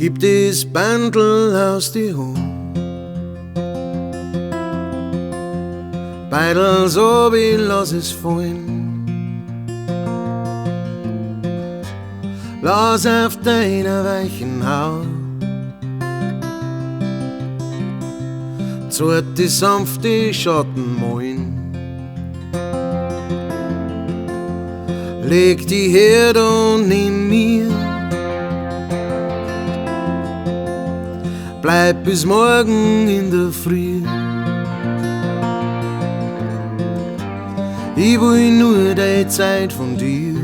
Gib das Bandel aus die Hand. Beidel so wie lass es fallen. Lass auf deiner weichen Haut zart die sanfte Schatten malen. Leg die Herd und nimm mir. Bleib bis morgen in der Früh. Ich will nur die Zeit von dir.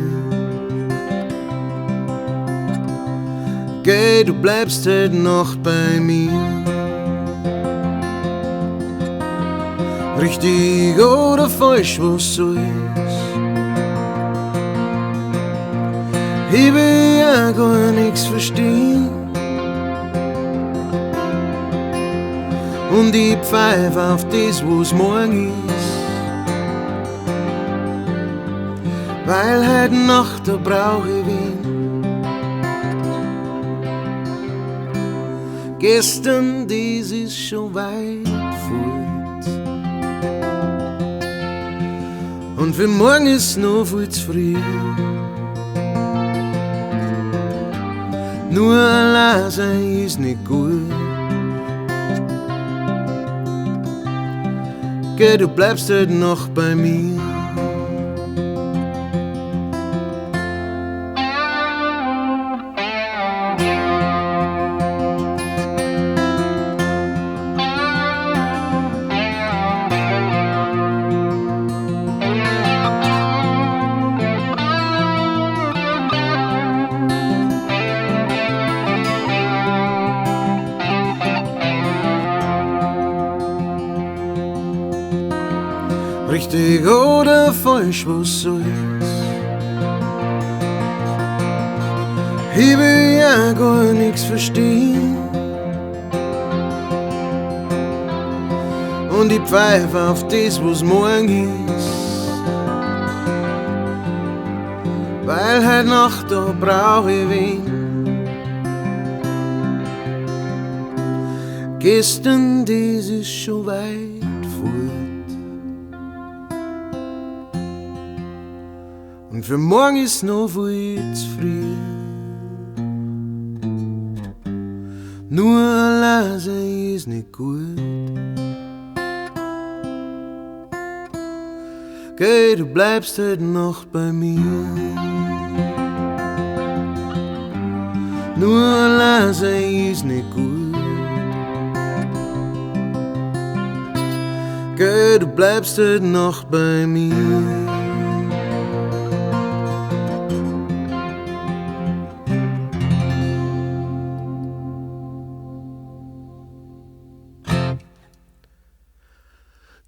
Geh, du bleibst heute Nacht bei mir. Richtig oder falsch, was soll's? Ich will ja gar nichts verstehen. Und ich pfeif auf das, was morgen ist. Weil heute Nacht, da brauch ich wen. Gestern, das ist schon weit fort. Und für morgen ist noch viel zu früh. Nur allein sein ist nicht gut. Geh, du bleibst heute noch bei mir. Richtig oder falsch, was soll's? Ich will ja gar nichts verstehen. Und ich pfeif auf das, was morgen ist. Weil heute Nacht, da brauch ich wen. Gestern, das ist schon weit fort. Und für morgen ist noch viel zu früh. Nur allein sein ist nicht gut. Geh, du bleibst heute Nacht bei mir. Nur allein sein ist nicht gut. Geh, du bleibst heute Nacht bei mir.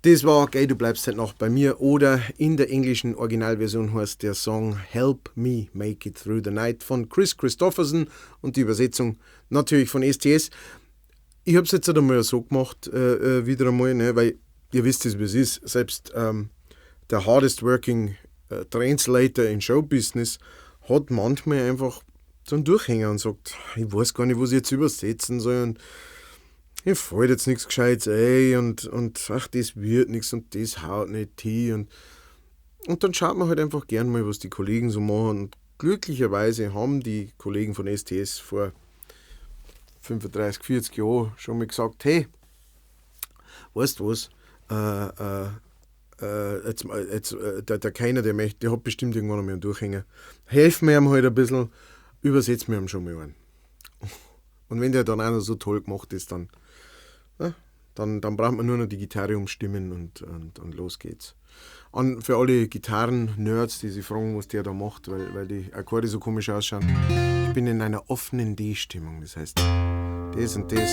Das war Geh, du bleibst halt noch bei mir, oder in der englischen Originalversion heißt der Song Help Me Make It Through the Night von Kris Kristofferson und die Übersetzung natürlich von STS. Ich habe es jetzt einmal so gemacht, wieder einmal, ne, weil ihr wisst es, wie es ist. Selbst der hardest working Translator in Showbusiness hat manchmal einfach so einen Durchhänger und sagt, ich weiß gar nicht, was ich jetzt übersetzen soll und mir fällt jetzt nichts Gescheites ein und ach, das wird nichts und das haut nicht hin. Und dann schaut man halt einfach gern mal, was die Kollegen so machen. Und glücklicherweise haben die Kollegen von STS vor 35, 40 Jahren schon mal gesagt, hey, weißt du was, der Keiner, der hat bestimmt irgendwann einmal einen Durchhänger. Helfen wir ihm halt ein bisschen, übersetzen wir ihm schon mal einen. Und wenn der dann auch noch so toll gemacht ist, dann braucht man nur noch die Gitarre umstimmen und los geht's. Und für alle Gitarren-Nerds, die sich fragen, was der da macht, weil die Akkorde so komisch ausschauen, ich bin in einer offenen D-Stimmung. Das heißt, das und das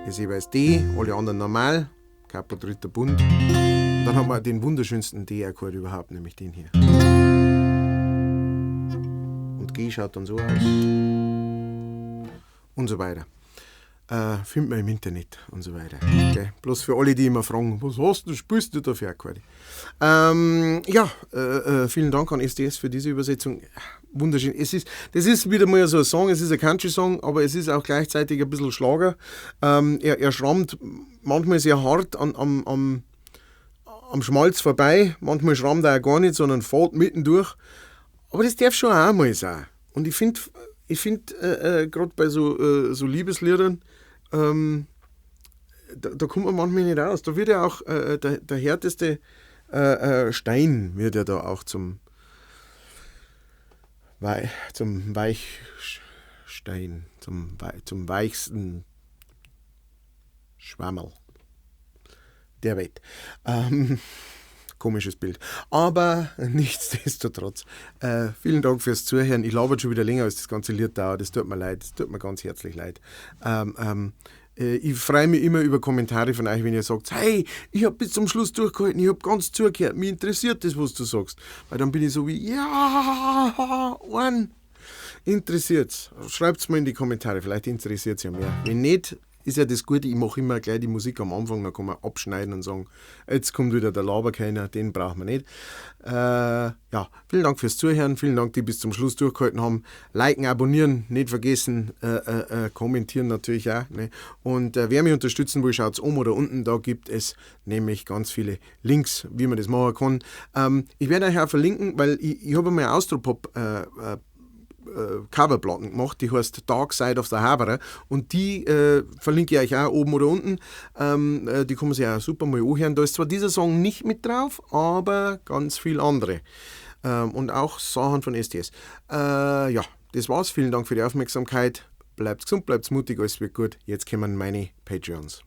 ist jeweils D, alle anderen normal, Kapo dritter Bund. Und dann haben wir den wunderschönsten D-Akkord überhaupt, nämlich den hier. Und G schaut dann so aus. Und so weiter. findet man im Internet und so weiter. Okay? Bloß für alle, die immer fragen, was hast du, spielst du da für Akkorde? Vielen Dank an SDS für diese Übersetzung. Wunderschön. Das ist wieder mal so ein Song, es ist ein Country-Song, aber es ist auch gleichzeitig ein bisschen Schlager. Er schrammt manchmal sehr hart am Schmalz vorbei, manchmal schrammt er auch gar nicht, sondern fährt mittendurch. Aber das darf schon auch mal sein. Und ich finde, gerade bei so Liebesliedern, da kommt man manchmal nicht raus. Da wird ja auch der härteste Stein wird ja da auch zum Weichstein, zum weichsten Schwammerl der Welt. Komisches Bild. Aber nichtsdestotrotz, vielen Dank fürs Zuhören. Ich labere schon wieder länger, als das ganze Lied dauert. Das tut mir leid, das tut mir ganz herzlich leid. Ich freue mich immer über Kommentare von euch, wenn ihr sagt, hey, ich habe bis zum Schluss durchgehalten, ich habe ganz zugehört, mich interessiert das, was du sagst. Weil dann bin ich so wie, ja, interessiert's. Schreibt's mal in die Kommentare, vielleicht interessiert es ja mehr. Wenn nicht, ist ja das Gute, ich mache immer gleich die Musik am Anfang, dann kann man abschneiden und sagen, jetzt kommt wieder der Laberkeiner, den brauchen wir nicht. Vielen Dank fürs Zuhören, vielen Dank, die bis zum Schluss durchgehalten haben. Liken, abonnieren, nicht vergessen, kommentieren natürlich auch. Ne? Und wer mich unterstützen will, schaut oben oder unten, da gibt es nämlich ganz viele Links, wie man das machen kann. Ich werde euch auch verlinken, weil ich habe einmal Austropop Coverplatten gemacht, die heißt Dark Side of the Haberer und die verlinke ich euch auch oben oder unten. Die kann man sich auch super mal anhören. Da ist zwar dieser Song nicht mit drauf, aber ganz viel andere. Und auch Sachen von STS. Das war's. Vielen Dank für die Aufmerksamkeit. Bleibt gesund, bleibt mutig, alles wird gut. Jetzt kommen meine Patreons.